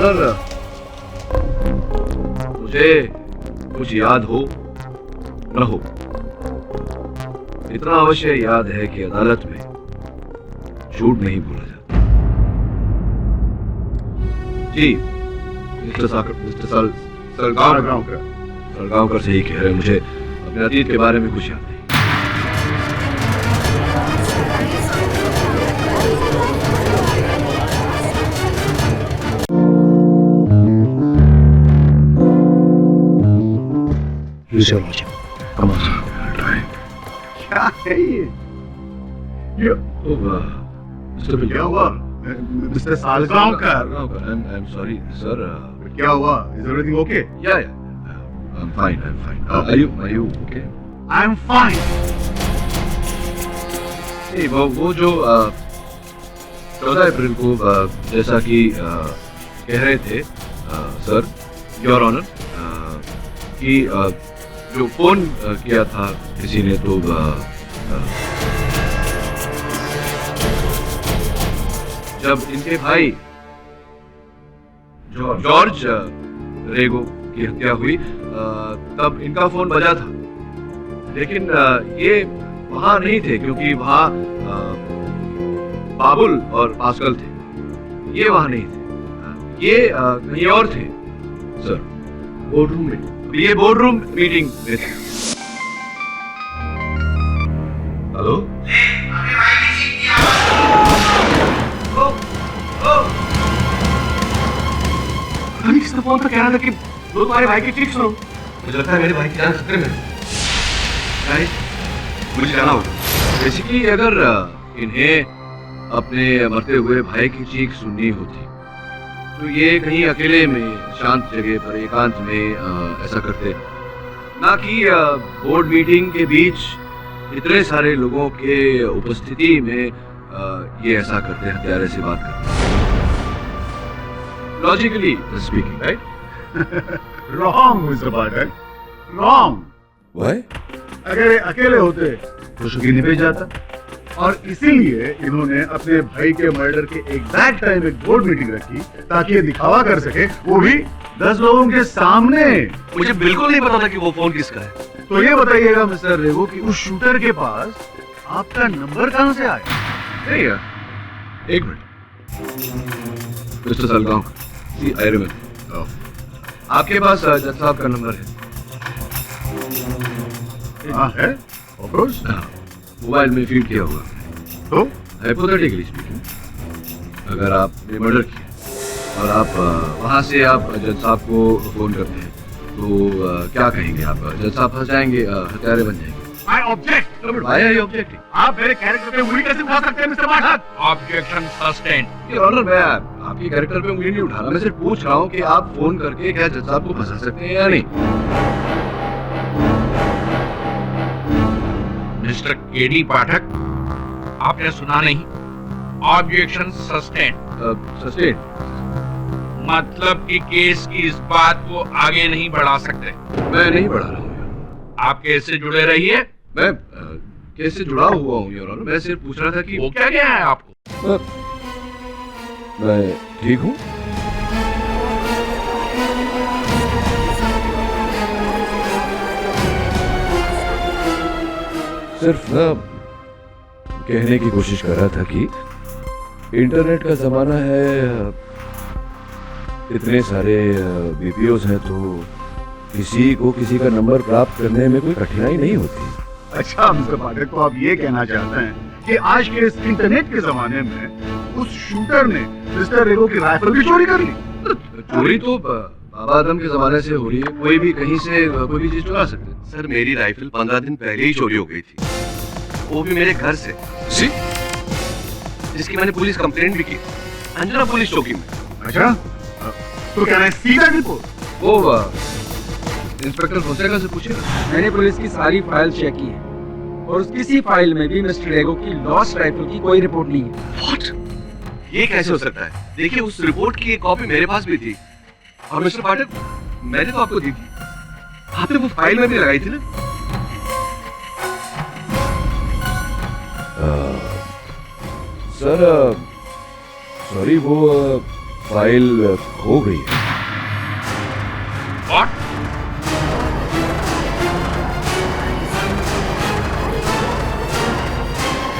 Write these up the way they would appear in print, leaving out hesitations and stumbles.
Honour, मुझे कुछ याद हो न हो, इतना अवश्य याद है कि अदालत में झूठ नहीं बोला जाता। जी मिस्टर सलगांवकर सही कह रहे हैं, मुझे अपने अतीत के बारे में कुछ याद नहीं। Use your logic. Come on. क्या है ये? मिस्टर क्या हुआ? Mister Salgaocar. I'm sorry, sir. क्या हुआ? Is everything okay? Yeah. I'm fine. Are you okay? I'm fine. नहीं, वो जो 14 अप्रैल को जैसा कि कह रहे थे सर, योर ऑनर, कि जो फोन किया था किसी ने, तो जब इनके भाई जॉर्ज रेगो की हत्या हुई तब इनका फोन बजा था, लेकिन ये वहां नहीं थे क्योंकि वहां बाबुल और पास्कल थे। ये वहां नहीं थे, ये कहीं और थे सर, बोर्डरूम में। ये बोर्डरूम मीटिंग में थे। हेलो, किसने फोन पर कह रहा था कि वो तुम्हारे भाई की चीख सुनो? मुझे लगता है मेरे भाई की जान खतरे में है। मुझे जाना होगा। बेसिकली अगर इन्हें अपने मरते हुए भाई की चीख सुननी होती तो ये कहीं अकेले में शांत जगह पर एकांत में ऐसा करते, ना कि बोर्ड मीटिंग के बीच इतने सारे लोगों के उपस्थिति में ये ऐसा करते, हत्यारे से बात करते। Logically speaking, right? Wrong mister Pathak, wrong. Why? अगर ये अकेले होते तो शुकी नहीं भेज जाता, और इसीलिए इन्होंने अपने भाई के मर्डर के एग्जैक्ट टाइम एक बोर्ड मीटिंग रखी ताकि ये दिखावा कर सके, वो भी 10 लोगों के सामने। मुझे बिल्कुल नहीं पता था कि वो फोन किसका है। तो ये बताइएगा मिस्टर रेगो कि उस शूटर के पास आपका नंबर कहां से आया? नहीं यार, एक minute. Mister Salgaonkar, see I remember, आपके पास जज साहब का नंबर है? हाँ है, ऑफ कोर्स। मोबाइल में फीड किया हुआ। तो हाइपोथेटिकली स्पीकिंग, अगर आपने मर्डर किया और आप वहां से आप जज साहब को फोन करते हैं तो क्या कहेंगे आप? जज साहब फंस जाएंगे, हत्यारे बन जाएंगे। I object. Why are you objecting? आप मेरे कैरेक्टर पे उंगली कैसे उठा सकते हैं mister Pathak? Objection sustained. Your honour, मैं आपके कैरेक्टर पे उंगली नहीं उठा रहा, मैं सिर्फ पूछ रहा हूँ कि आप फोन करके क्या जज साहब को फंसा सकते हैं या नहीं? मिस्टर केडी पाठक, आपने सुना नहीं? Objection sustained. सस्टेन मतलब कि केस की इस बात को आगे नहीं बढ़ा सकते। मैं नहीं बढ़ा रहा हूँ। आप केस से जुड़े रहिए। मैं केस से जुड़ा हुआ हूँ योर ऑनर, मैं सिर्फ पूछ रहा था कि वो क्या गया है आपको? मैं ठीक हूँ। सिर्फ ना कहने की कोशिश कर रहा था कि इंटरनेट का जमाना है, इतने सारे बीपीओज हैं तो किसी को किसी का नंबर प्राप्त करने में कोई कठिनाई नहीं होती। अच्छा मिस्टर पाठक, तो आप ये कहना चाहते हैं कि आज के इस इंटरनेट के जमाने में उस शूटर ने मिस्टर रेगो की राइफल भी चोरी कर ली? चोरी तो बाबा आदम के जमाने से हो रही है, कोई भी कहीं से कोई भी चीज चुरा सकते हैं। सर, मेरी राइफल 15 दिन पहले ही चोरी हो गई थी, वो भी मेरे घर से, जिसकी मैंने पुलिस कंप्लेंट भी की, अंजना पुलिस चौकी में। अच्छा, तो क्या है सीधा रिपोर्ट? वो इंस्पेक्टर फोसेगा से पूछेगा। मैंने पुलिस की सारी फाइल चेक की है और उस किसी फाइल में भी मिस्टर रेगो की लॉस्ट राइफल की कोई रिपोर्ट नहीं है। What? ये कैसे हो सकता है? देखिए, उस रिपोर्ट की एक कॉपी मेरे पास भी थी और मिस्टर पाठक, मैंने तो आपको दी थी, आपने वो फाइल में भी लगाई थी ना? सर सॉरी, वो फाइल खो गई है। What?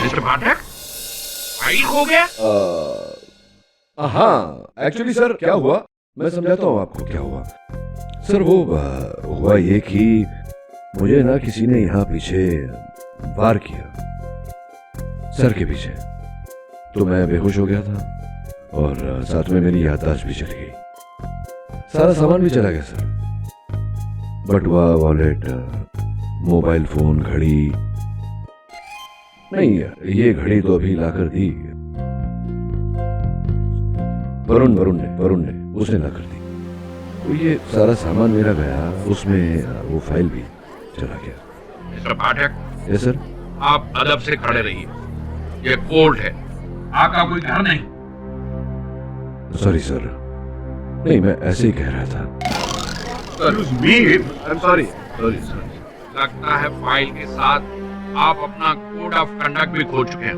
मिस्टर पाठक, फाइल खो गया? हाँ, एक्चुअली सर क्या हुआ, मैं समझाता हूँ आपको क्या हुआ। सर वो हुआ ये कि मुझे ना किसी ने यहाँ पीछे वार किया, सर के पीछे, तो मैं बेहोश हो गया था और साथ में मेरी याददाश्त भी चली गई, सारा सामान भी चला गया सर, बटुआ, वॉलेट, मोबाइल फोन, घड़ी। नहीं, ये घड़ी तो अभी लाकर दी, वरुण ने उसने लाकर दी, तो ये सारा सामान मेरा गया, उसमें वो फाइल भी चला गया। मिस्टर पाठक, यस सर। आप अदब से खड़े रहिए, ये कोर्ट है, आपका कोई घर नहीं। सॉरी सर, नहीं मैं ऐसे ही कह रहा था। Excuse me. I'm sorry. लगता है फाइल के साथ आप अपना कोड ऑफ कंडक्ट भी खो चुके हैं।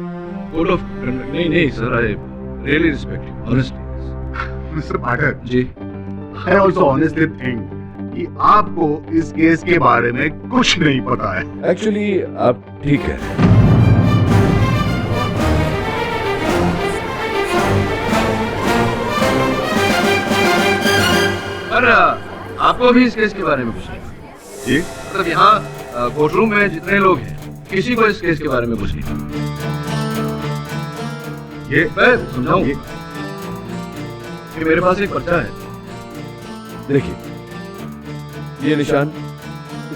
Code of conduct? नहीं सर, I really respect you honestly. Mister Pathak, ji, I also honestly think कि आपको इस केस के बारे में कुछ नहीं पता है। एक्चुअली आप ठीक कह रहे हैं। पर आपको भी इस केस के बारे में कुछ नहीं पता? जी, मतलब यहाँ कोर्ट रूम में जितने लोग हैं, किसी को इस केस के बारे में कुछ नहीं पता। ये मैं समझाऊं ये- कि मेरे पास एक पर्चा है, देखिए ये निशान,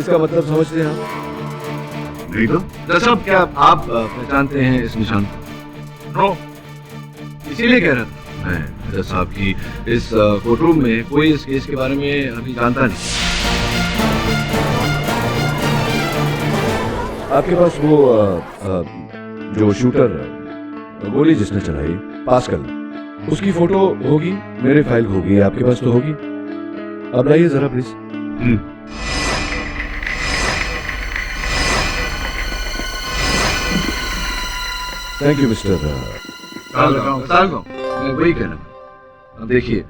इसका मतलब समझते हैं आप? नहीं तो दरअसल क्या आप पहचानते हैं इस निशान को? नो, इसीलिए कह रहा था मैं जज साहब की इस कोर्ट रूम में कोई इस केस के बारे में अभी जानता नहीं। आपके पास वो जो शूटर, गोली जिसने चलाई, पास्कल, उसकी फोटो होगी, मेरे फाइल होगी, आपके पास तो होगी। अब लाइए जरा please. Thank you mister Salgaon, मैं वही कह रहा हूँ। अब देखिए,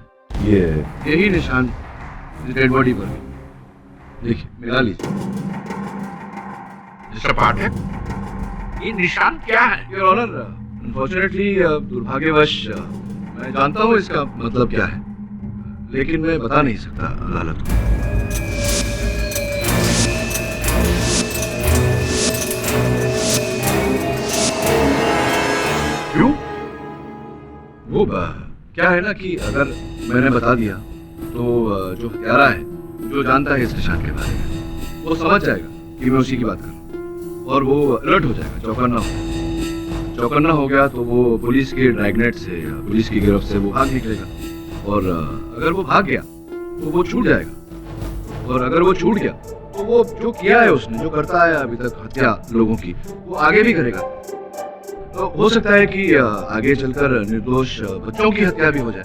यही निशान डेड बॉडी पर भी, देखिए मिला लीजिए। मिस्टर पाठक, ये निशान क्या है? योर ऑनर, अनफॉर्चुनेटली दुर्भाग्यवश मैं जानता हूँ इसका मतलब क्या है, लेकिन मैं बता नहीं सकता अदालत को। क्यों? वो क्या है ना कि अगर मैंने बता दिया तो जो हत्यारा है, जो जानता है इस निशान के बारे में, वो समझ जाएगा कि मैं उसी की बात कर रहा हूँ और वो अलर्ट हो जाएगा, चौकन्ना हो गया तो वो पुलिस के ड्रैगनेट से, पुलिस की गिरफ्त से वो भाग निकलेगा और अगर वो भाग गया तो वो छूट जाएगा और अगर वो छूट गया तो वो जो किया है उसने, जो करता है अभी तक हत्या लोगों की, वो आगे भी करेगा। तो हो सकता है कि आगे चलकर निर्दोष बच्चों की हत्या भी हो जाए।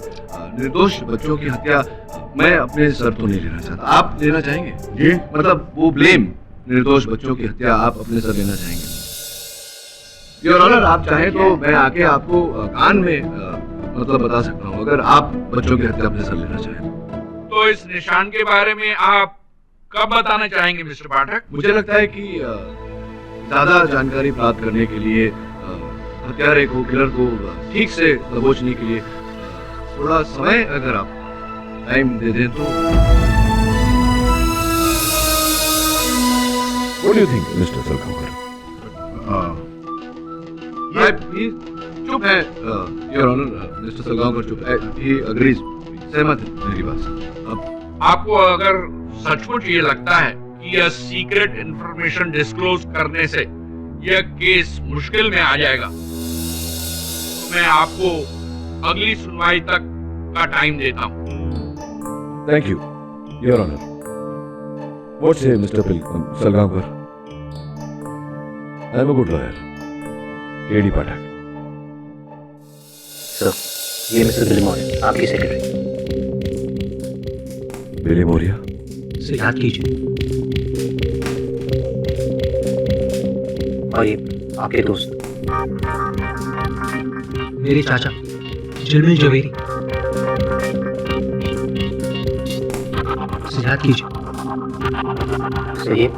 निर्दोष बच्चों की हत्या मैं अपने सर तो नहीं लेना चाहता, आप लेना चाहेंगे? जी, मतलब वो ब्लेम, निर्दोष बच्चों की हत्या आप अपने सर लेना चाहेंगे? योर ऑनर, आप चाहें तो मैं आके आपको कान में मतलब बता सकता हूँ, अगर आप बच्चों की हत्या अपने सर लेना चाहें। तो इस निशान के बारे में आप कब बताना चाहेंगे मिस्टर पाठक? मुझे लगता है कि ज्यादा जानकारी प्राप्त करने के लिए, हत्यारे को, किलर को ठीक से दबोचने के लिए थोड़ा समय अगर आप टाइम दे दें तो। What do you think, Mr. Salgaonkar? चुप है, योर ऑनर, मिस्टर सलगांवकर चुप है, ही अग्रीज, सहमत है मेरी बात से। अब आपको अगर सचमुच ये लगता है कि यह सीक्रेट इंफॉर्मेशन डिस्क्लोज करने से यह केस मुश्किल में आ जाएगा, तो मैं आपको अगली सुनवाई तक का टाइम देता हूँ। Thank you, your honour. What say, Mr. Salgaonkar? I am a good lawyer. KD Pathak. Sir, ये मिस्टर बिली मौर्य, आपकी सेक्रेटरी। बिली मौर्य? सर, याद कीजिए। और ये आपके दोस्त, मेरे चाचा जनरल जवेरी। याद कीजिए। सही है।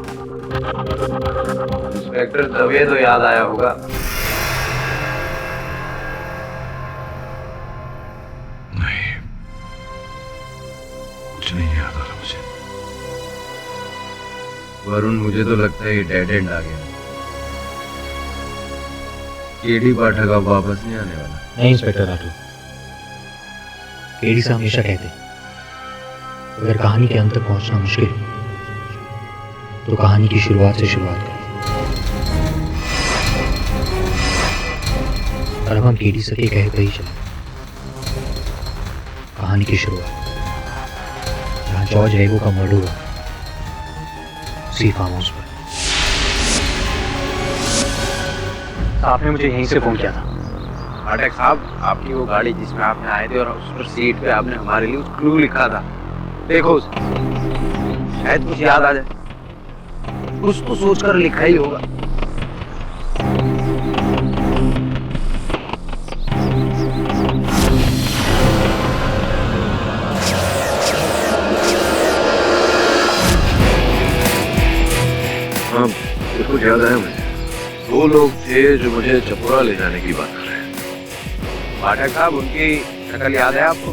इंस्पेक्टर तभी तो याद आया होगा। नहीं, कुछ नहीं याद आ रहा मुझे। वरुण, मुझे तो लगता है ये डेड एंड आ गया। केडी पाठक अब वापस नहीं आने वाला। नहीं इंस्पेक्टर राठौर, केडी से हमेशा कहते अगर कहानी के अंत तक पहुंचना मुश्किल हो तो कहानी की शुरुआत से शुरुआत करो। और अब हम केडी से कहते ही चले। कहानी की शुरुआत जहां जॉर्ज रेगो का मर्डर हुआ, उसी फार्म हाउस पर। आपने मुझे यहीं से फोन किया था। पाठक साहब, आपकी वो गाड़ी जिसमें आपने आए थे और उस पर सीट पे आपने हमारे लिए क्लू लिखा था, देखो शायद कुछ याद आ जाए। कुछ तो सोचकर लिखा ही होगा। हाँ, कुछ याद आया मुझे। दो लोग थे जो मुझे चपोरा ले जाने की बात कर रहे हैं। पाठक साहब, उनकी शक्ल याद है आपको?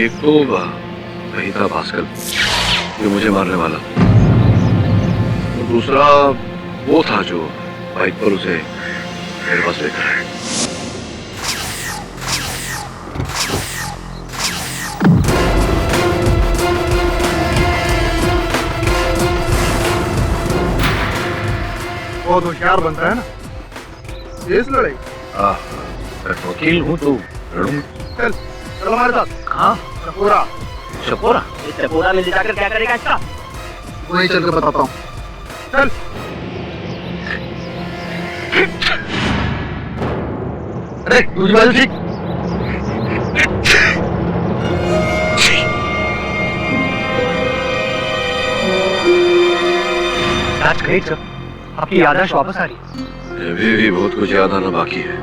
एक तो वही था भास्कर, जो मुझे मारने वाला था। और दूसरा वो था जो बाइक पर उसे मेरे पास लेकर आया। बहुत होशियार बनता है ना इस लड़ाई। मैं वकील हूँ तो लड़ूंगा। चल चलो हमारे साथ। हाँ, चपोरा चपोरा। चपोरा ले जाकर क्या करेगा इसका? वहीं चल के बताता हूँ। चल। अरे दूसरी बाजू ठीक। That's great, sir. आपकी याददाश्त वापस आ रही है। अभी भी बहुत कुछ याद आना बाकी है।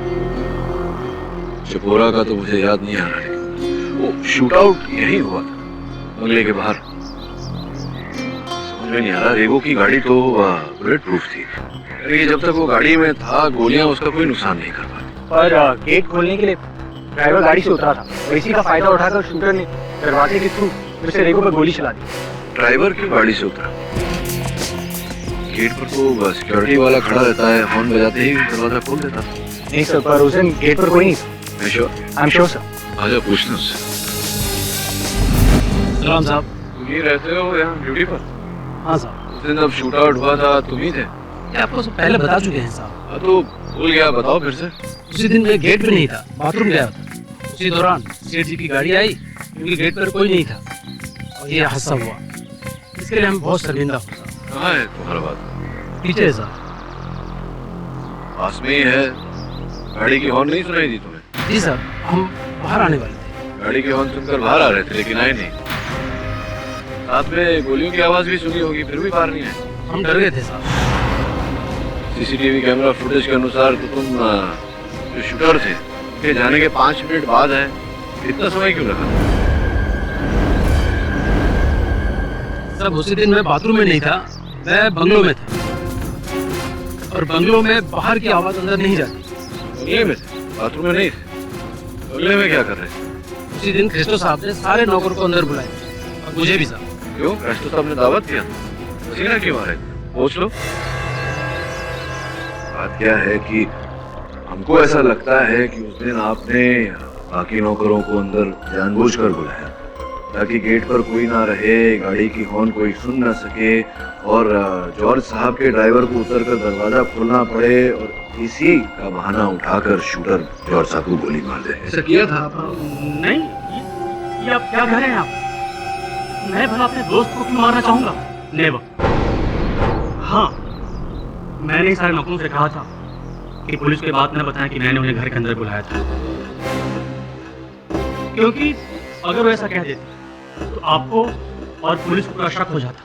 चपोरा का तो मुझे याद नहीं आ रहा, लेकिन वो शूट आउट यही हुआ था, बंगले के बाहर। समझ में नहीं आ रहा, रेगो की गाड़ी तो बुलेट प्रूफ थी, लेकिन जब तक वो गाड़ी में था गोलियां उसका कोई नुकसान नहीं कर पाती। पर गेट खोलने के लिए ड्राइवर गाड़ी से उतरा था और इसी का फायदा उठाकर शूटर ने दरवाजे के थ्रू उसे रेगो पर गोली चला दी। ड्राइवर क्यों गाड़ी से उतरा? गेट पर तो सिक्योरिटी वाला खड़ा रहता है, फोन बजाते ही दरवाजा खोल देता। नहीं सर, पर उस दिन गेट पर कोई नहीं था। मैं sure? I am sure sir. आजा पूछते हैं उससे। सलाम साहब। तुम ही रहते हो यहाँ ड्यूटी पर? हाँ साहब। उस दिन जब शूट आउट हुआ था तुम ही थे? ये आपको सब पहले बता चुके हैं साहब। हाँ तो भूल गया, बताओ फिर से। उसी दिन मैं गेट पे नहीं था, बाथरूम गया था। उसी दौरान सेठ जी की गाड़ी आई, क्योंकि गेट पर कोई नहीं था और ये हादसा हुआ। इसके लिए हम बहुत शर्मिंदा हो। कहाँ है तुम्हारा बात? पीछे है साहब। पास में ही है। गाड़ी की हॉर्न नहीं सुनाई दी तुम्हें? जी सर, हम बाहर आने वाले थे। गाड़ी की हॉर्न सुनकर बाहर आ रहे थे लेकिन आए नहीं। साथ में गोलियों की आवाज भी सुनी होगी, फिर भी बाहर नहीं आए। हम डर गए थे साहब। सीसीटीवी कैमरा फुटेज के अनुसार तो तुम जो शूटर थे के जाने के 5 मिनट बाद है। इतना समय क्यों लगा? सब उसी दिन मैं बाथरूम में नहीं था, मैं बंगलों में था। और बंगलों में बाहर की आवाज अंदर नहीं जाती। बंगले में थे, बाथरूम में नहीं थे। बंगले में क्या कर रहे थे? उसी दिन क्रिस्टो साहब ने सारे नौकर को अंदर बुलाया और मुझे भी साहब। क्यों? क्रिस्टो साहब ने दावत दिया? पसीना क्यों आ रहे थे? पूछ लो। बात क्या है कि हमको ऐसा लगता है कि उस दिन आपने बाकी नौकरों को अंदर जानबूझकर बुलाया ताकि गेट पर कोई ना रहे, गाड़ी की हॉर्न कोई सुन ना सके और जॉर्ज साहब के ड्राइवर को उतरकर दरवाजा खोलना पड़े और इसी का बहाना उठाकर शूटर जॉर्ज साहब को गोली मार दे। ऐसा किया था? नहीं, ये आप क्या कह रहे हैं आप? मैं भला अपने दोस्त को क्यों मारना चाहूंगा? नेवर। हाँ, मैंने सारे नौकरों से कहा था कि पुलिस के बात न बताएं कि मैंने उन्हें घर के अंदर बुलाया था, क्योंकि अगर वो ऐसा कह देते तो आपको और पुलिस को पूरा शक हो जाता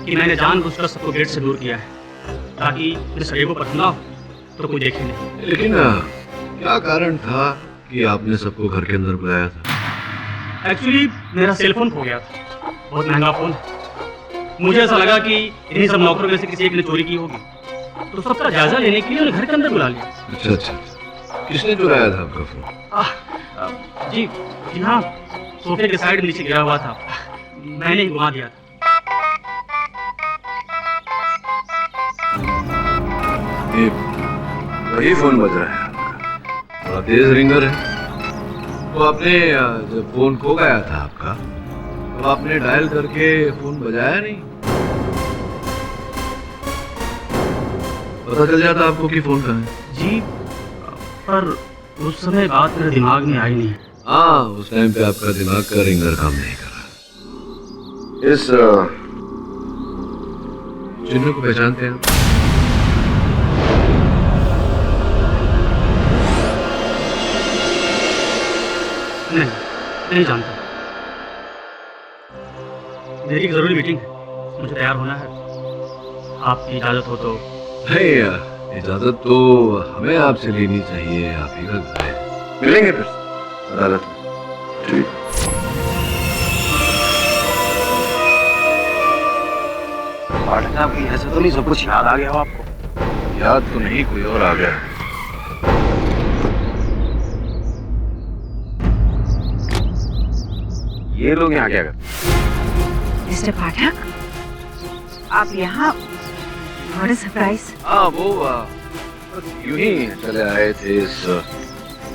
कि मैंने जानबूझकर सबको गेट से दूर किया है ताकि इस रेगो पर हमला हो तो कोई देखे नहीं। लेकिन क्या कारण था कि आपने सबको घर के अंदर बुलाया था? एक्चुअली मेरा सेलफोन खो गया था बहुत महंगा फोन है। मुझे ऐसा लगा कि इन्हीं सब नौकरों में से किसी एक ने चोरी की होगी, तो सबका जायजा लेने के लिए उन्हें घर के अंदर बुला लिया। अच्छा अच्छा अच्छा। किसने चुराया था आपका फोन? जी जी हाँ, सोफे के साइड नीचे गिरा हुआ था, मैंने ही घुमा दिया था। ये वही फोन बज रहा है आपका, बड़ा तेज रिंगर है। तो आपने जब फोन खो गया था आपका, तो आपने डायल करके फोन बजाया नहीं? पता चल जाता आपको कि फोन कहाँ है। जी पर उस समय बात मेरे दिमाग में आई नहीं। हाँ, उस टाइम पे आपका दिमाग का रिंगर काम नहीं कर रहा। इस चिन्ह को पहचानते हैं आप? नहीं, नहीं जानता। मेरी एक जरूरी मीटिंग है, मुझे तैयार होना है। आपकी इजाजत हो तो? नहीं, इजाजत तो हमें आपसे लेनी चाहिए, आप ही का घर है। मिलेंगे फिर अदालत में। ठीक। पाठक साहब की ऐसा तो नहीं सब कुछ याद आ गया हो आपको? याद तो नहीं, कोई और आ गया। ये लोग यहाँ क्या करते? मिस्टर पाठक, आप यहाँ? What a surprise. हाँ, वो बस यूं ही चले आए थे, इस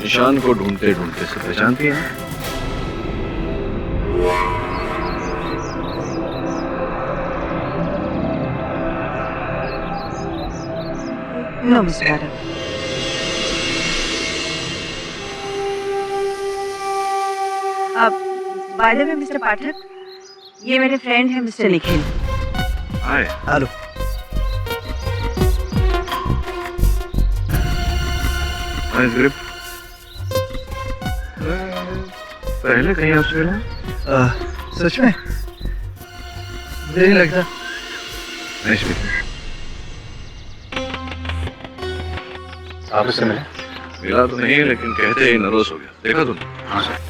निशान को ढूंढते ढूंढते। से पहचानती हैं? नो मिस्टर पाठक। अब बाय द वे मिस्टर पाठक, ये मेरे फ्रेंड हैं मिस्टर निखिल। हाय। हेलो। Nice grip. पहले कहीं आपसे मिला? सच में? मुझे नहीं लगता। Nice meeting. आप इससे मिले? मिला तो नहीं, लेकिन कहते ही नर्वस हो गया। देखा तुमने? हाँ सर।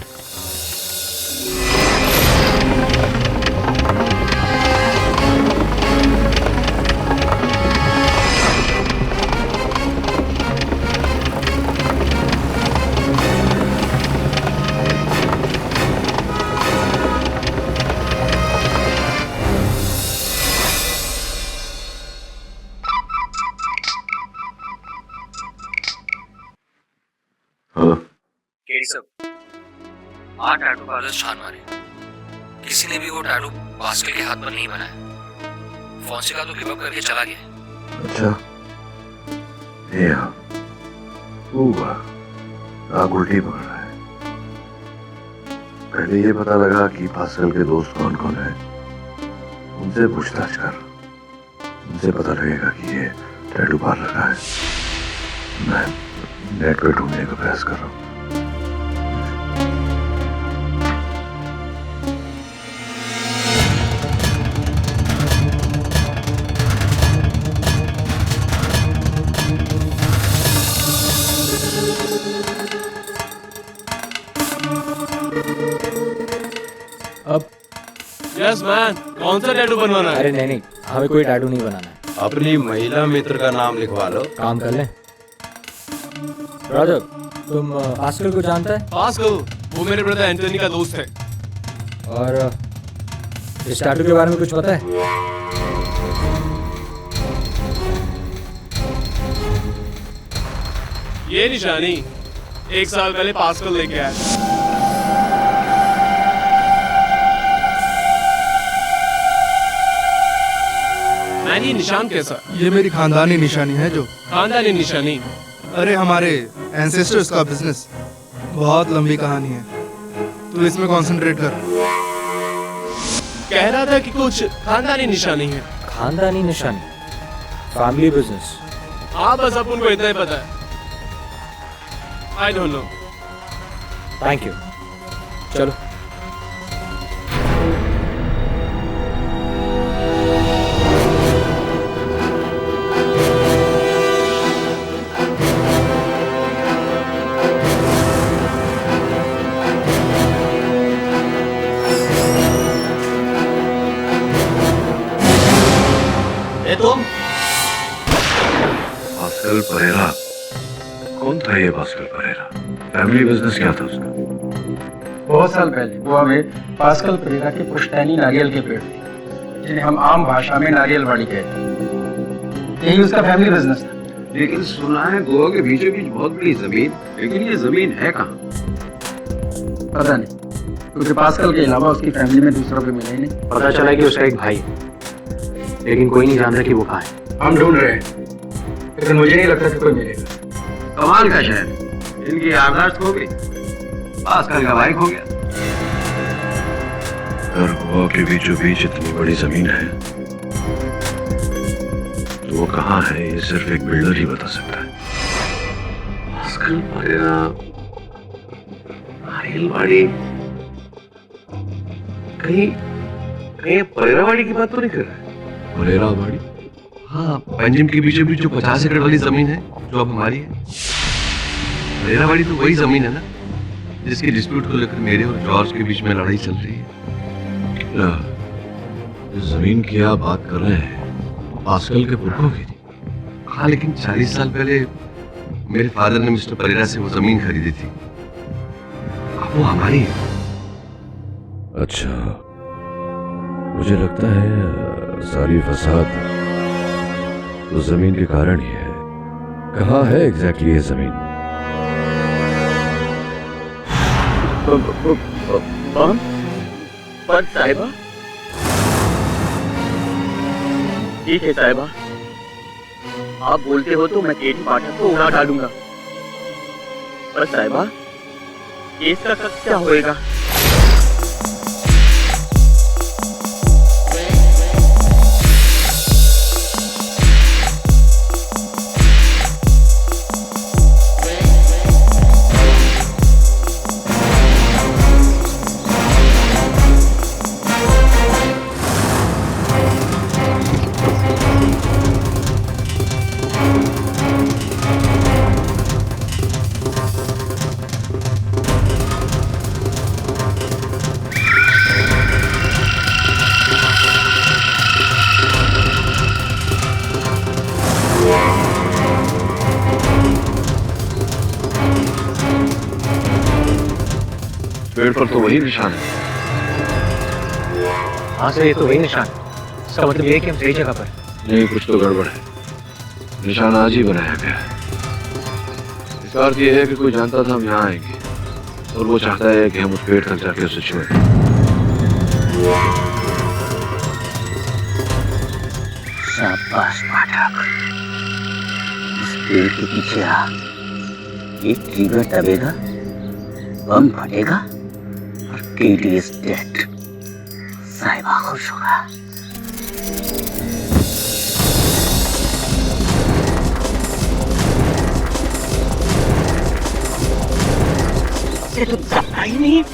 आठ टैटू पार्लर्स छान मारे, किसी ने भी वो टैटू पास्कल के हाथ पर नहीं बनाया। फोंसेका तो गिव अप करके चला गया। अच्छा, ये आग उल्टी पकड़ रहा है। पहले ये पता लगा कि पास्कल के दोस्त कौन कौन है, उनसे पूछताछ कर, उनसे पता लगेगा कि ये टैटू पार्लर का है। मैं नेट पे ढूंढने का प्रयास कर रहा हूँ। यस मैन, कौन सा टैटू बनवाना है? अरे नहीं, हमें कोई टैटू नहीं बनाना है। अपनी महिला मित्र का नाम लिखवा लो। काम कर लें। ब्रदर, तुम पास्कल को जानता है? पास्कल, वो मेरे ब्रदर एंटनी का दोस्त है। और इस टैटू के बारे में कुछ पता है? ये निशानी 1 साल पहले पास्कल लेके आया। ये निशान कैसा? ये मेरी खानदानी निशानी है। जो खानदानी निशानी? अरे हमारे एंसेस्टर्स का बिजनेस, बहुत लंबी कहानी है, तो इसमें कंसंट्रेट कर। कह रहा था कि कुछ खानदानी निशानी है। खानदानी निशानी? Family business. हाँ, बस अपन को इतना ही पता है। I don't know. Thank you. चलो। तुम? भास्कर परेरा? कौन था ये भास्कर परेरा? फैमिली बिजनेस क्या था उसका? बहुत साल पहले वो हमें पास्कल परेरा के पुश्तैनी नारियल के पेड़ थे, जिन्हें हम आम भाषा में नारियलवाड़ी कहते हैं। यही उसका फैमिली बिजनेस था। लेकिन सुना है गोवा के बीचों बीच बहुत बड़ी जमीन, लेकिन ये जमीन है कहाँ? पता नहीं, क्योंकि पास्कल के अलावा उसकी फैमिली में दूसरा कोई मिला ही नहीं। पता चला कि उसका एक भाई है, लेकिन कोई नहीं जानता कि वो कहाँ है। हम ढूंढ रहे हैं, लेकिन मुझे नहीं लगता कि कोई मिलेगा। कमाल का शहर, इनकी याददाश्त खो गई, पास्कल का भाई खो गया। अगर गोवा के बीचों बीच इतनी बड़ी जमीन है तो वो कहाँ है ये सिर्फ एक बिल्डर ही बता सकता है। पास्कल परेरा, नारियलवाड़ी, कहीं परेरावाड़ी की बात तो नहीं कर रहा है? परेरावाड़ी? हाँ, पंजिम के बीचों बीच जो 50 एकड़ वाली जमीन है जो अब हमारी है। परेरावाड़ी तो वही जमीन है ना जिसकी डिस्प्यूट को लेकर मेरे और जॉर्ज के बीच में लड़ाई चल रही है। जिस जमीन की आप बात कर रहे हैं पास्कल के पुरखों की थी। हाँ, लेकिन 40 साल पहले मेरे फादर ने मिस्टर परेरा से वो जमीन खरीदी थी। अब वो हमारी है। अच्छा, मुझे लगता है सारी फसाद तो जमीन के कारण ही है। कहाँ है एग्जैक्टली ये जमीन? पर साहिबा, ठीक है साहिबा, आप बोलते हो तो मैं केटी पाठक को उड़ा डालूंगा। पर साहिबा, केस का क्या होएगा? पेड़ पर तो वही निशान है। हाँ सर, ये तो वही निशान है। इसका मतलब ये कि हम सही जगह पर। नहीं, कुछ तो गड़बड़ है। निशान आज ही बनाया गया है। इसका अर्थ ये है कि कोई जानता था हम यहाँ आएंगे और वो चाहता है कि हम उस पेड़ तक जाके उसे छुएं। शाबाश पाठक, इस पेड़ के पीछे आ, एक ट्रिगर दबेगा, बम फटेगा और केटी इज डेड। साहिबा खुश होगा। ये तो जानता ही नहीं।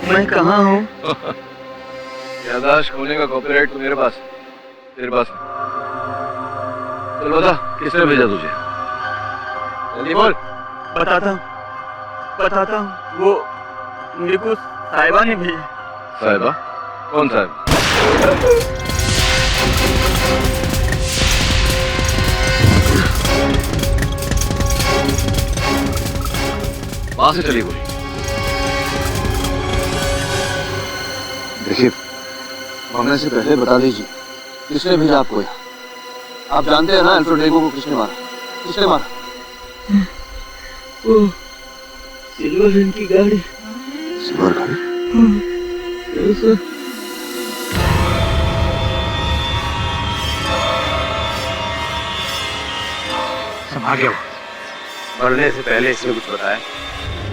मैं कहाँ हूँ? याददाश्त खोने का कॉपीराइट तो मेरे पास, तेरे पास। चल बता, किसने भेजा तुझे? जल्दी बोल। बताता हूँ, वो निकू साहिबा ने भेजा। साहिबा? कौन साहिबा? वहां से चली गोली। देखिए, मरने से पहले बता दीजिए किसने भेजा आपको यहाँ? आप जानते हैं ना अल्फ्रेड को किसने मारा? किसने मारा? वो सिल्वर रंग की गाड़ी। सिल्वर गाड़ी? संभाल गया। मरने से पहले इसने कुछ बताया?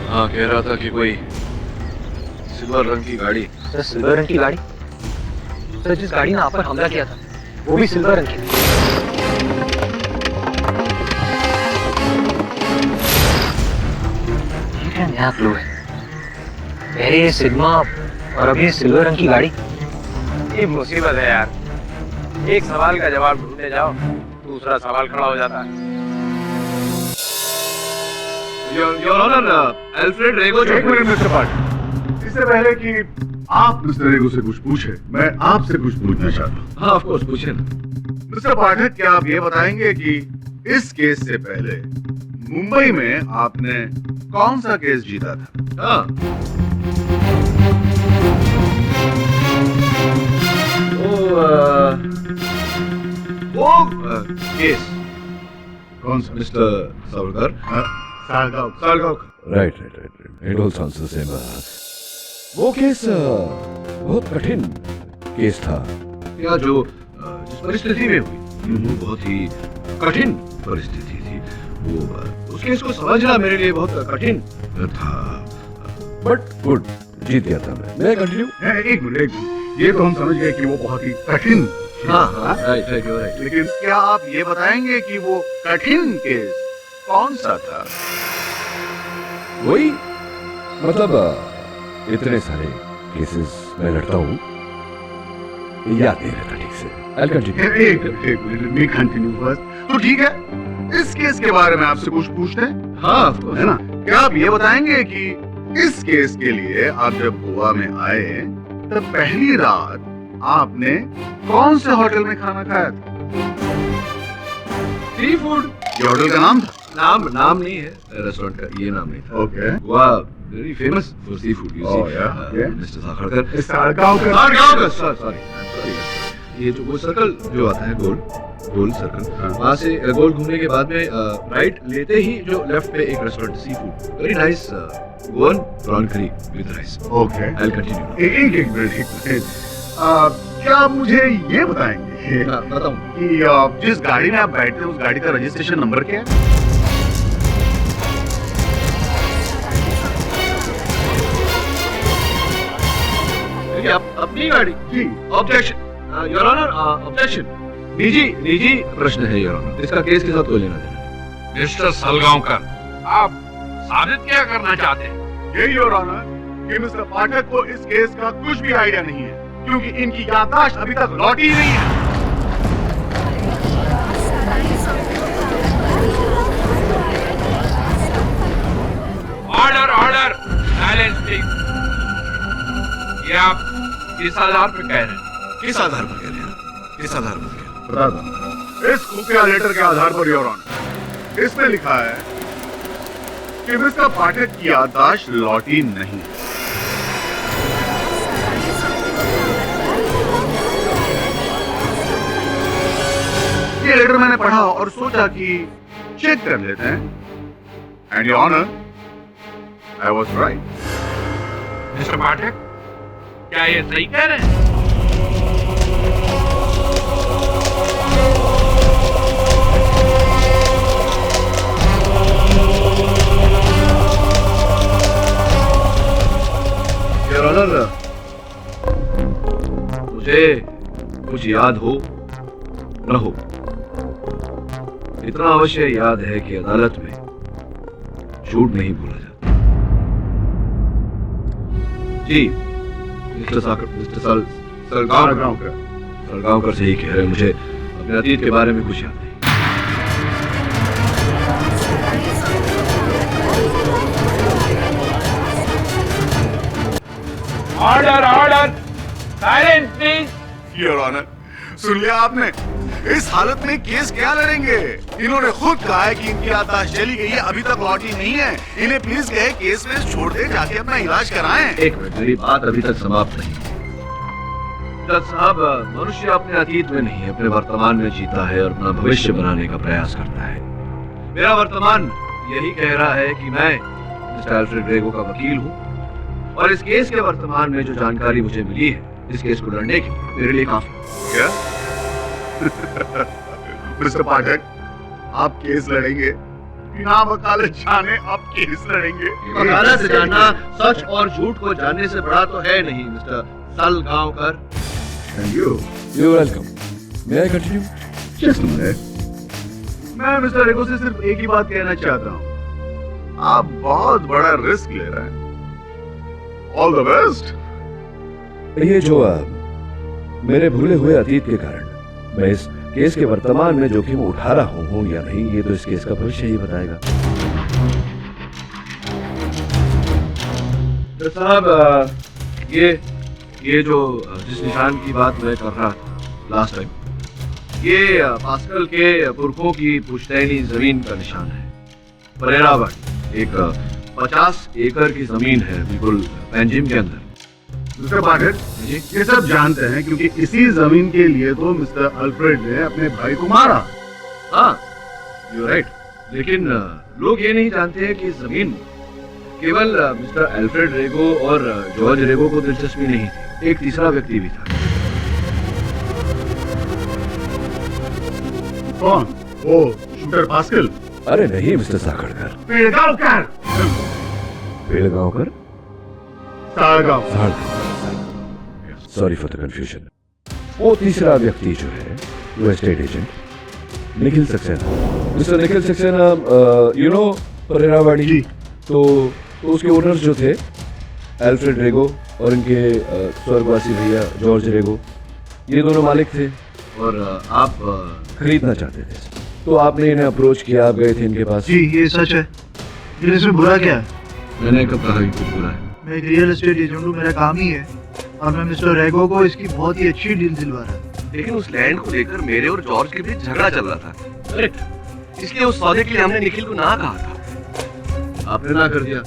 हाँ, कह रहा था कि कोई सिल्वर रंग की गाड़ी। सर, सिल्वर रंग की गाड़ी? सर, जिस गाड़ी ने आप पर हमला किया था वो भी सिल्वर रंग की थी। ये क्या नया क्लू है? पहले ये सिग्मा और अभी ये सिल्वर रंग की गाड़ी। ये मुसीबत है यार, एक सवाल का जवाब ढूंढने जाओ दूसरा सवाल खड़ा हो जाता है। योर ऑनर, अल्फ्रेड रेगो जो... एक मिनट मिस्टर पाठक, इससे पहले कि आप मिस्टर रेगो से कुछ पूछे, मैं आपसे कुछ पूछना चाहता हूँ। हाँ ऑफ कोर्स, पूछे ना। मिस्टर पाठक, क्या आप ये बताएंगे कि इस केस से पहले मुंबई में आपने कौन सा केस जीता था? हाँ, वो केस कौन सा? Mister Savarkar, Salgaon. Right. It all sounds the same. वो केस बहुत कठिन केस था। या जो जिस परिस्थिति में हुई, बहुत ही कठिन परिस्थिति थी। वो उस केस को समझना मेरे लिए बहुत कठिन था। बट गुड, जीत गया था मैं कंटिन्यू। एक मिनट, ये तो हम समझ गए कि वो बहुत ही कठिन। हाँ, राइट, लेकिन क्या आप ये बताएंगे कि वो कठिन केस कौन सा था? वही, मतलब इतने सारे केसेस मैं लड़ता हूँ, याद नहीं रहता ठीक से। I'll continue. एक मिनट, कंटिन्यू फर्स्ट। तो ठीक है, इस केस के बारे में आपसे कुछ पूछते हैं? हाँ, है ना? क्या आप ये बताएंगे कि इस केस के लिए आप जब गोवा में आए तब पहली रात आपने कौन से होटल में खाना खाया था? Sea food. ये होटल का नाम था? नाम नहीं है रेस्टोरेंट का, ये नाम नहीं था। Okay. Goa very famous for sea food, you see. Mister Sakhadkar, sorry, ये जो वो सर्कल जो आता है, गोल सर्कल, वहाँ से गोल घूमने के बाद में राइट लेते ही जो लेफ्ट पे एक restaurant, sea food, very nice Goan prawn curry with rice. Okay, I will continue. एक मिनट, क्या आप मुझे ये बताएंगे बताऊं कि जिस गाड़ी में आप बैठते हैं उस गाड़ी का रजिस्ट्रेशन नंबर क्या है? आप अपनी गाड़ी? जी। Objection your honour, objection. निजी प्रश्न है योर ऑनर, इसका केस के साथ कोई लेना देना। मिस्टर सलगांवकर, आप साबित क्या करना चाहते हैं? ये योर ऑनर कि मिस्टर पाठक को इस केस का कुछ भी आइडिया नहीं है, क्योंकि इनकी याददाश्त अभी तक लौटी ही नहीं है। Order, silence please. ये आप किस आधार पर कह रहे हैं? किस आधार पर कह रहे हैं? किस आधार पर? बता दो। इस खुफिया लेटर के आधार पर योर ऑनर, इसमें लिखा है कि मिस्टर पाठक की याददाश्त लौटी नहीं। ये लेटर मैंने पढ़ा और सोचा कि चेक कर लेते हैं। And your honour, I was right. Mister Pathak, क्या ये सही कह रहे हैं? योर ऑनर, मुझे कुछ याद हो न हो, इतना अवश्य याद है कि अदालत में झूठ नहीं बोला जाता। जी, मिस्टर सलगांवकर सही कह रहे हैं, मुझे अपने अतीत के बारे में कुछ याद नहीं। Order, silence please. Your honour, सुन लिया आपने? इस हालत में केस क्या लड़ेंगे? इन्होंने खुद कहा है कि इनकी याददाश्त चली गई है, अभी तक लौटी नहीं है। इन्हें प्लीज कहे केस में छोड़ दे, जाके अपना इलाज कराएं। एक मिनट, मेरी बात अभी तक समाप्त नहीं। जज साहब, मनुष्य अपने अतीत में नहीं, अपने वर्तमान में जीता है और अपना भविष्य बनाने का प्रयास करता है। मेरा वर्तमान यही कह रहा है कि मैं मिस्टर अल्फ्रेड रेगो का वकील हूँ और इस केस के वर्तमान में जो जानकारी मुझे मिली है, इस केस को लड़ने की मेरे लिए काफी। क्या? मिस्टर पाठक, आप केस लड़ेंगे बिना वकालत जाने? आप केस लड़ेंगे? वकालत से जानना सच और झूठ को जानने से बड़ा तो है नहीं mister Salgaonkar. Thank you. You're welcome. May I continue? Just a minute. मैं मिस्टर रेगो से सिर्फ एक ही बात कहना चाहता हूँ, आप बहुत बड़ा रिस्क ले रहे हैं। All the best. ये जो मेरे भूले हुए अतीत के कारण मैं इस केस के वर्तमान में जोखिम उठा रहा हूं या नहीं, ये तो इस केस का भविष्य ही बताएगा। तो साहब ये जो जिस निशान की बात मैं कर रहा था लास्ट टाइम, ये पास्कल के पुरखों की पुश्तैनी जमीन का निशान है। परेरावाड़ी एक 50 एकड़ की जमीन है, बिल्कुल पैंजिम के अंदर। मिस्टर पाठक, ये सब जानते हैं क्योंकि इसी जमीन के लिए तो मिस्टर अल्फ्रेड ने अपने भाई को मारा। हाँ, यू राइट। लेकिन लोग ये नहीं जानते हैं कि जमीन केवल मिस्टर अल्फ्रेड रेगो और जॉर्ज रेगो को दिलचस्पी नहीं थी, एक तीसरा व्यक्ति भी था। कौन? वो शूटर पास्कल? अरे नहीं mister Sakhadkar, Pedgaonkar. Pedgaonkar? Sadgaon. Sorry for the confusion. वो तीसरा व्यक्ति जो है वो estate agent Nikhil Saxena. Mister Nikhil Saxena, you know Pereirawadi, तो उसके ओनर्स जो थे अल्फ्रेड रेगो और इनके स्वर्गवासी भैया जॉर्ज रेगो, ये दोनों मालिक थे। और आप खरीदना चाहते थे, तो आपने इन्हें अप्रोच किया, आप गए थे इनके पास। जी ये सच है। फिर इसमें बुरा क्या है? मैंने कब कहा कि कुछ बुरा है? मैं एक रियल एस्टेट एजेंट हूँ, मेरा काम ही है, और मैं मिस्टर रेगो को इसकी बहुत ही अच्छी डील दिलवा रहा था। लेकिन उस लैंड को लेकर मेरे और जॉर्ज के बीच झगड़ा चल रहा था। करेक्ट, इसलिए उस सौदे के लिए हमने निखिल को ना कहा था। आपने ना कर दिया,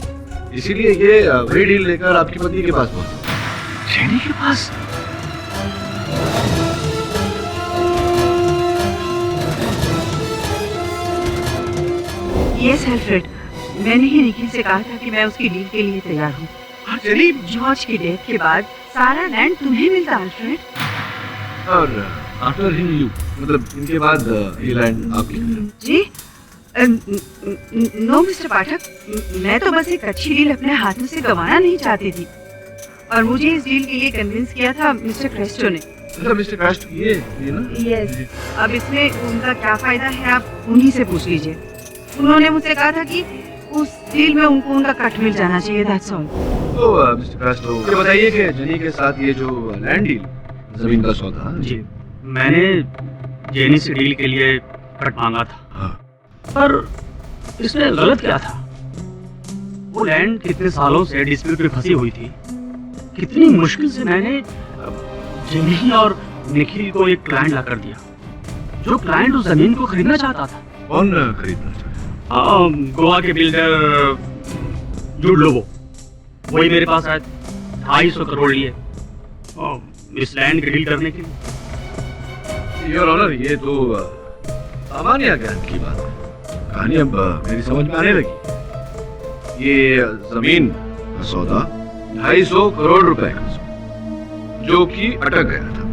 इसीलिए ये वही डील लेकर आपकी पत्नी के पास पहुंचा। जेनी के पास? यस अल्फ्रेड, मैंने ही निखिल से कहा था कि मैं उसकी डील के लिए तैयार हूँ। जॉर्ज की डेथ के बाद सारा लैंड तुम्हें मिलता अल्फ्रेड। और आफ्टर हिम यू, मतलब इनके बाद ये लैंड आपकी। जी नो मिस्टर पाठक, मैं तो बस एक अच्छी डील अपने हाथों से गंवाना नहीं चाहती थी, और मुझे इस डील के लिए कन्विंस किया था मिस्टर क्रेस्टो ने। मिस्टर क्रेस्टो, ये ना? यस। अब इसमें उनका क्या फायदा है आप उन्हीं से पूछ लीजिए। उन्होंने मुझसे कहा था कि उस डील में उनको उनका कट मिल जाना चाहिए, दैट्स ऑल। तो मिस्टर क्रेस्टो, ये बताइए कि जेनी के साथ ये जो लैंड डील, जमीन का सौदा, जी मैंने जेनी से डील के लिए कट मांगा था। हाँ। पर इसमें गलत क्या था? वो लैंड कितने सालों से डिस्प्यूट में फंसी हुई थी। कितनी मुश्किल से मैंने जेनी और निखिल को एक क्लाइंट ला कर दिया, जो क्लाइंट उस जमीन को खरीदना चाहता था। कौन खरीदना चाहता? गोवा के बिल्डर जूड लोबो, वही मेरे पास आए 250 करोड़ लिए इस लैंड की डील करने के लिए। योर ऑनर, ये तो सामान्य ज्ञान की बात है। कहानी अब मेरी समझ में आने लगी। ये जमीन का सौदा 250 करोड़ रुपए का, जो कि अटक गया था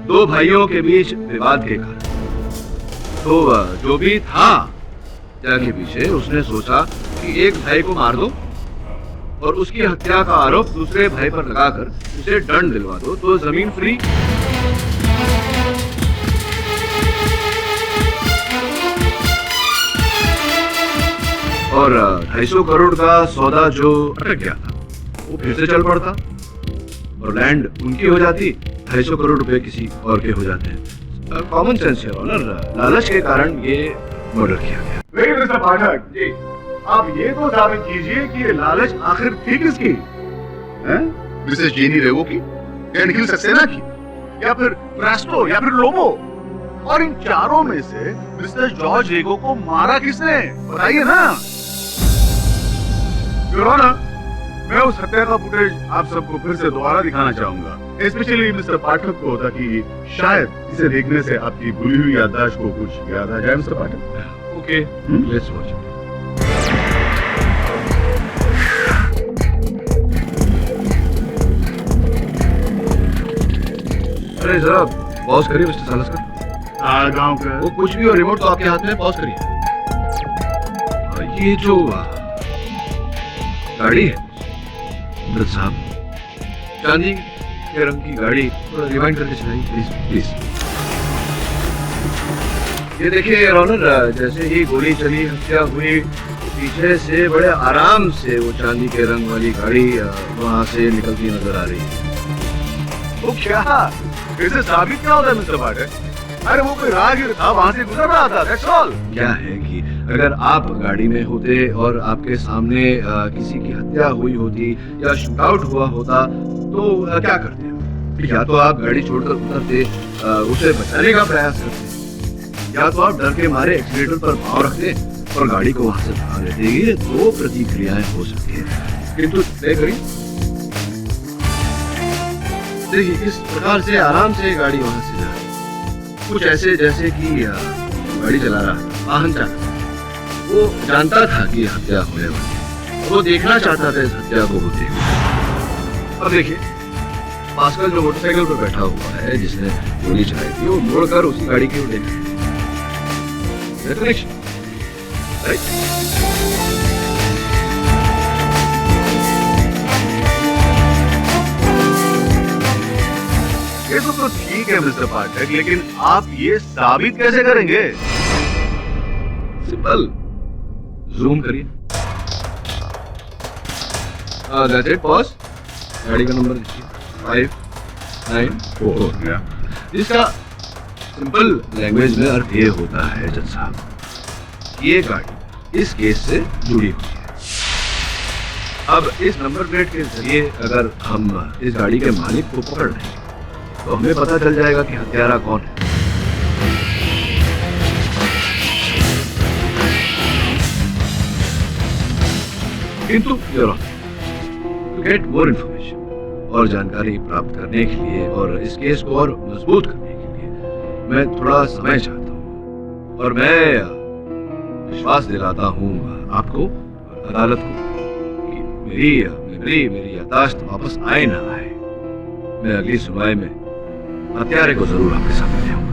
दो भाइयों के बीच विवाद के कारण। तो जो भी था के पीछे, उसने सोचा कि एक भाई को मार दो और उसकी हत्या का आरोप दूसरे भाई पर लगाकर उसे दंड दिलवा दो, तो जमीन फ्री। और 250 करोड़ का सौदा जो अटक गया था वो फिर से चल पड़ता और लैंड उनकी हो जाती, 250 करोड़ रुपए किसी और के हो जाते हैं। कॉमन सेंस है ऑनर, लालच के कारण ये मर्डर किया गया। लेकिन मिस्टर पाठक जी, आप ये तो साबित कीजिए कि ये लालच आखिर थी किसकी? मिसेस जेनी रेगो की, या निखिल सक्सेना की, या फिर क्रेस्टो, या फिर लोबो? और इन चारों में से मिस्टर जॉर्ज रेगो को मारा किसने? बताइए ना। योर ऑनर, मैं उस हत्या का फुटेज आप सबको फिर से दोबारा दिखाना चाहूंगा, स्पेशली मिस्टर पाठक को, ताकि शायद इसे देखने से आपकी भूली हुई याददाश्त को कुछ याद आ जाए। Mister Pathak, okay, let's watch. अरे जरा पॉज करिए मिस्टर सालस्कर। गांव का वो कुछ भी हो, रिमोट तो आपके हाथ में, पॉज करिए। ये जो गाड़ी है अमृत साहब, चांदी के रंग की गाड़ी, थोड़ा रिवाइंड करके चलाइए प्लीज प्लीज। ये देखिए ऑनर, जैसे ही गोली चली, हत्या हुई, पीछे से बड़े आराम से वो चांदी के रंग वाली गाड़ी वहाँ से निकलती नजर आ रही है। वो क्या? इससे साबित क्या होता है मिस्टर पाठक? अरे वो कोई राहगीर था, वहाँ से गुजर रहा था, that's all। क्या है कि अगर आप गाड़ी में होते और आपके सामने किसी की हत्या हुई होती या शूट आउट हुआ होता तो क्या करते? या तो आप गाड़ी छोड़कर उतरते, उसे बचाने का प्रयास करते, या तो आप डर के मारे एक्सीलेटर पर पांव रखते और गाड़ी को वहां से भगा लेते। ये दो प्रतिक्रियाएं हो सकती है, किंतु तय करिए। देखिए इस प्रकार से आराम से गाड़ी वहां से जा रही, कुछ ऐसे जैसे कि गाड़ी चला रहा था वाहन चालक, वो जानता था कि हत्या होने वाली, वो देखना चाहता था इस हत्या को होते हुए। अब देखिए पास्कल जो मोटरसाइकिल पर बैठा हुआ है, जिसने गोली चलाई थी, वो मुड़कर उसी गाड़ी की ओर देखा। ये तो ठीक है मिस्टर पाठक, लेकिन आप ये साबित कैसे करेंगे? सिंपल, जूम करिए। That's it, pause. गाड़ी का नंबर देखिए 594। इसका सिंपल लैंग्वेज में अर्थ ये होता है जज साहब, ये गाड़ी इस केस से जुड़ी हुई है। अब इस नंबर प्लेट के जरिए अगर हम इस गाड़ी के मालिक को पकड़ लें तो हमें पता चल जाएगा कि हत्यारा कौन है। किंतु टू गेट मोर इंफॉर्मेशन और जानकारी प्राप्त करने के लिए और इस केस को और मजबूत करने के लिए मैं थोड़ा समय चाहता हूँ, और मैं विश्वास दिलाता हूँ आपको और अदालत को कि मेरी याददाश्त वापस आए ना आए, मैं अगली सुनवाई में हत्यारे को जरूर आपके सामने लाऊंगा।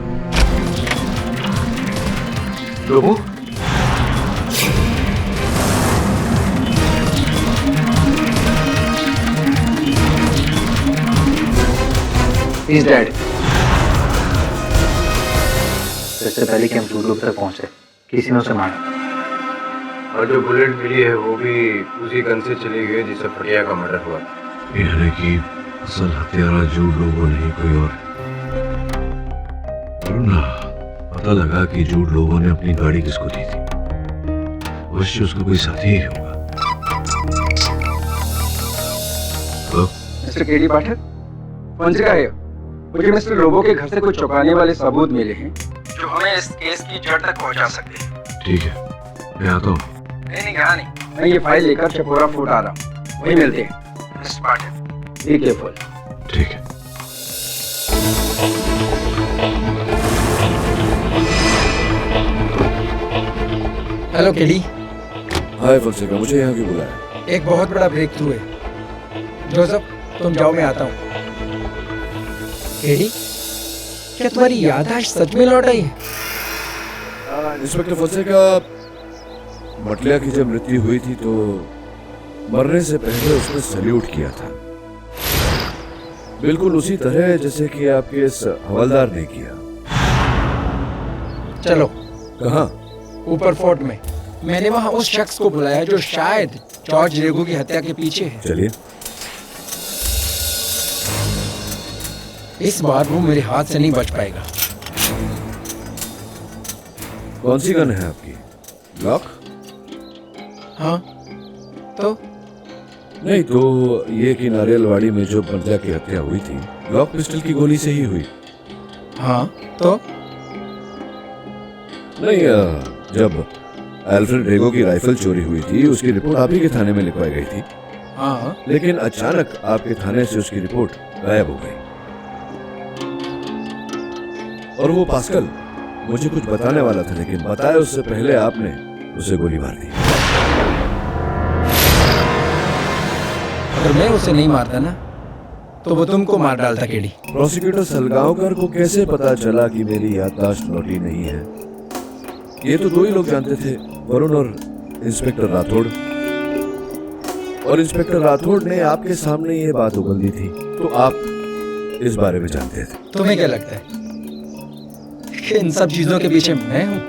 लोगों, He's dead। इससे पहले कि हम जूडो तक पहुंचे, किसी ने उसे मारा। और जो बुलेट मिली है वो भी उसी गन से चली गई जिससे फटिया का मर्डर हुआ। यानी कि असल हत्यारा जूड लोगों नहीं कोई और। पता लगा कि जूड लोगों ने अपनी गाड़ी किसको दी थी, अवश्य उसका कोई साथी ही होगा। मिस्टर केडी पाठक, पंचगा है। मुझे मिस्टर लोबो के घर से कुछ चौंकाने वाले सबूत मिले हैं जो हमें इस केस की जड़ तक पहुंचा सकते हैं। ठीक है, मैं आता हूँ। नहीं, यहाँ नहीं, मैं ये फाइल लेकर चपोरा फूट आ रहा हूँ, वही मिलते हैं। Mister Pathak, be careful. ठीक है। Hello KD. हाय फोंसेका, मुझे यहाँ क्यों बुलाया? एक बहुत बड़ा ब्रेक थ्रू है। जोसेफ, तुम जाओ, मैं आता हूँ। केडी, क्या तुम्हारी याददाश्त सच में लौट आई है? इंस्पेक्टर फोंसेका, मटलिया की जब मृत्यु हुई थी तो मरने से पहले उसने सल्यूट किया था, बिल्कुल उसी तरह जैसे कि आपके इस हवलदार ने किया। चलो। कहाँ? ऊपर फोर्ट में। मैंने वहाँ उस शख्स को बुलाया जो शायद जॉर्ज रेगो की हत्या के पीछे है। चलिए। इस बार वो मेरे हाथ से नहीं बच पाएगा। कौन सी गन है आपकी? लॉक? हाँ, तो नहीं तो ये कि नारियलवाड़ी में जो बंजा की हत्या हुई थी लॉक पिस्टल की गोली से ही हुई। हाँ, तो नहीं, जब अल्फ्रेड रेगो की राइफल चोरी हुई थी उसकी रिपोर्ट आप ही के थाने में लिखवाई गई थी। हाँ, लेकिन अचानक आपके थाने से उसकी रिपोर्ट गायब हो गई। और वो पास्कल मुझे कुछ बताने वाला था, लेकिन बताया उससे पहले आपने उसे गोली मार दी। अगर मैं उसे नहीं मारता ना तो वो तुमको मार डालता। केडी, प्रोसिक्यूटर सलगांवकर को कैसे पता चला कि मेरी याददाश्त लौटी नहीं है? ये तो दो ही लोग जानते थे, वरुण और इंस्पेक्टर राठौड़। और इंस्पेक्टर राठौड़ ने आपके सामने ये बात उगल दी थी, तो आप इस बारे में जानते थे। तुम्हें क्या लगता है कि इन सब चीजों के पीछे मैं हूँ?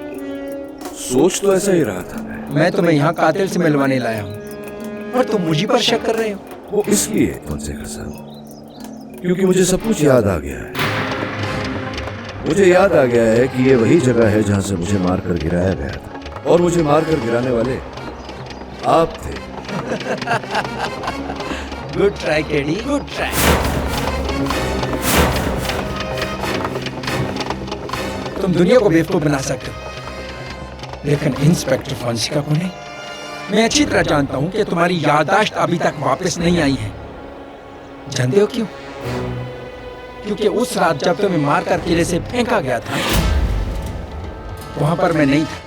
सोच तो ऐसा ही रहा था मैं तुम्हें यहाँ कातिल से मिलवाने लाया हूँ और तुम मुझे पर शक कर रहे हो। वो इसलिए फोंसेका साहब क्योंकि मुझे सब कुछ याद आ गया है। मुझे याद आ गया है कि ये वही जगह है जहां से मुझे मारकर गिराया गया था और मुझे मारकर गिराने वाले आप थे। Good try KD, good try. तुम दुनिया को बेवकूफ बना सकते हो, लेकिन इंस्पेक्टर फोंसेका को नहीं। मैं अच्छी तरह जानता हूं कि तुम्हारी याददाश्त अभी तक वापस नहीं आई है। जानते हो क्यों? क्योंकि उस रात जब तुम्हें मारकर किले से फेंका गया था, वहां पर मैं नहीं था।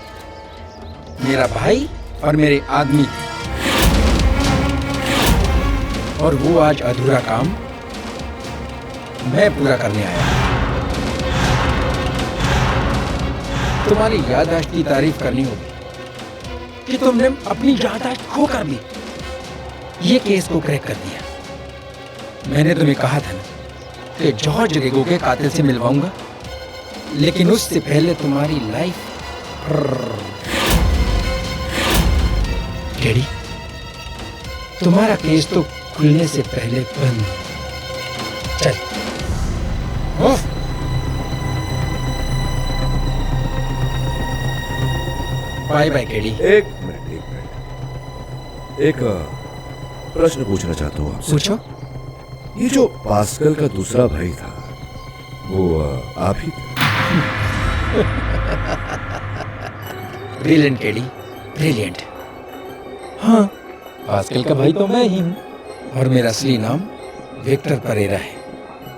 मेरा भाई और मेरे आदमी थे, और वो आज अधूरा काम मैं पूरा करने आया। तुम्हारी याददाश्त की तारीफ करनी होगी कि तुमने अपनी याददाश्त खो कर भी ये केस को क्रैक कर दिया। मैंने तुम्हें कहा था ना कि जॉर्ज रेगो के कातिल से मिलवाऊंगा, लेकिन उससे पहले तुम्हारी लाइफ। डैडी, तुम्हारा केस तो खुलने से पहले बंद। चल बाय बाय केडी। एक मिनट एक प्रश्न पूछना चाहता हूँ आपसे। पूछो। ये जो पास्कल का दूसरा भाई था वो आप ही थे? Brilliant KD, brilliant. हाँ, पास्कल का भाई तो मैं ही हूँ और मेरा असली नाम विक्टर परेरा है।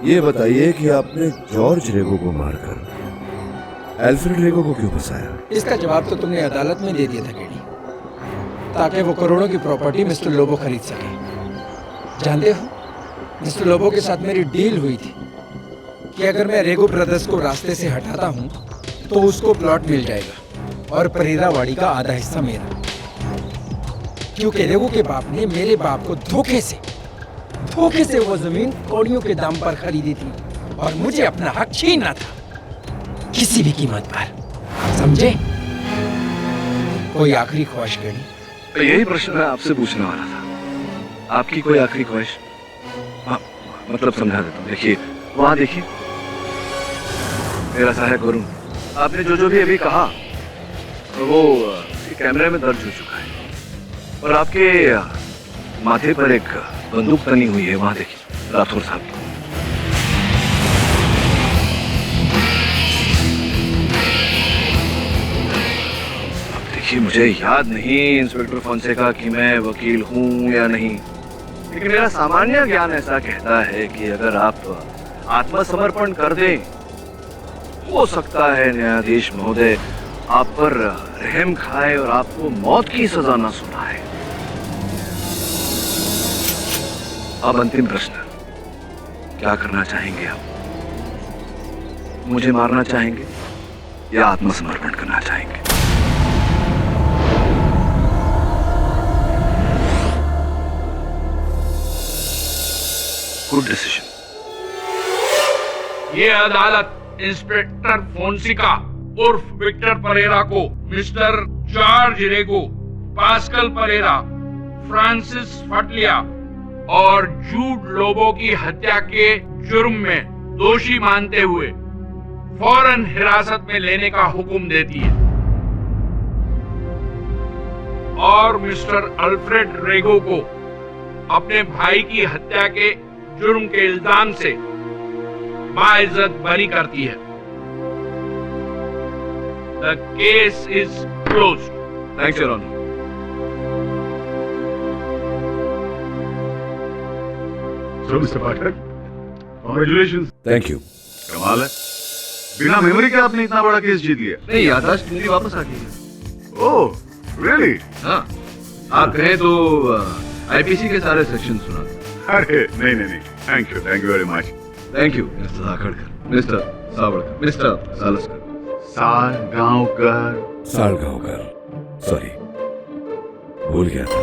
ये बताइए कि आपने जॉर्ज रेगो को मारकर एल्फ्रेड रेगो को क्यों फंसाया? इसका जवाब तो तुमने अदालत में दे दिया था केडी, ताकि वो करोड़ों की प्रॉपर्टी मिस्टर लोबो खरीद सके। जानते हो, मिस्टर लोबो के साथ मेरी डील हुई थी कि अगर मैं रेगो ब्रदर्स को रास्ते से हटाता हूँ तो उसको प्लॉट मिल जाएगा और परेरा वाड़ी का आधा हिस्सा मेरा, क्योंकि रेगो के बाप ने मेरे बाप को धोखे से वो जमीन कौड़ियों के दाम पर खरीदी थी और मुझे अपना हक छीनना था, किसी भी कीमत पर। समझे? कोई आखिरी ख्वाहिश करी? तो यही प्रश्न मैं आपसे पूछने वाला था। आपकी कोई आखिरी ख्वाहिश? मतलब समझा देता हूँ। देखिए, वहां देखिए, मेरा सहायक वरुण। आपने जो भी अभी कहा वो कैमरे में दर्ज हो चुका है और आपके माथे पर एक बंदूक तनी हुई है। वहां देखिए, राठौर साहब की। देखिए, मुझे याद नहीं इंस्पेक्टर फोंसेका कि मैं वकील हूं या नहीं, लेकिन मेरा सामान्य ज्ञान ऐसा कहता है कि अगर आप आत्मसमर्पण कर दें, हो सकता है न्यायाधीश महोदय आप पर रहम खाए और आपको मौत की सजा न सुनाए। अब अंतिम प्रश्न, क्या करना चाहेंगे आप? मुझे मारना चाहेंगे या आत्मसमर्पण करना चाहेंगे? Good decision. ये अदालत इंस्पेक्टर फोंसेका उर्फ विक्टर परेरा को मिस्टर जॉर्ज रेगो, पास्कल परेरा, फ्रांसिस फटलिया और जूड लोबो की हत्या के जुर्म में दोषी मानते हुए फौरन हिरासत में लेने का हुक्म देती है और मिस्टर अल्फ्रेड रेगो को अपने भाई की हत्या के जुर्म के इल्जाम से बाइज्जत बरी करती है। The case is closed. Thanks, Your Honor. So, Mr. Pathak, congratulations. Thank you. कमाल है, बिना मेमोरी के आपने इतना बड़ा केस जीत लिया। नहीं, याददाश्त मेरी वापस आ गई है। ओह, really? हाँ, आप कहें तो आईपीसी के सारे सेक्शन सुना। अरे नहीं, thank you very much. Thank you mister Sakhadkar, mister Savadkar, mister Salaskar. Salgaonkar, sorry, भूल गया था।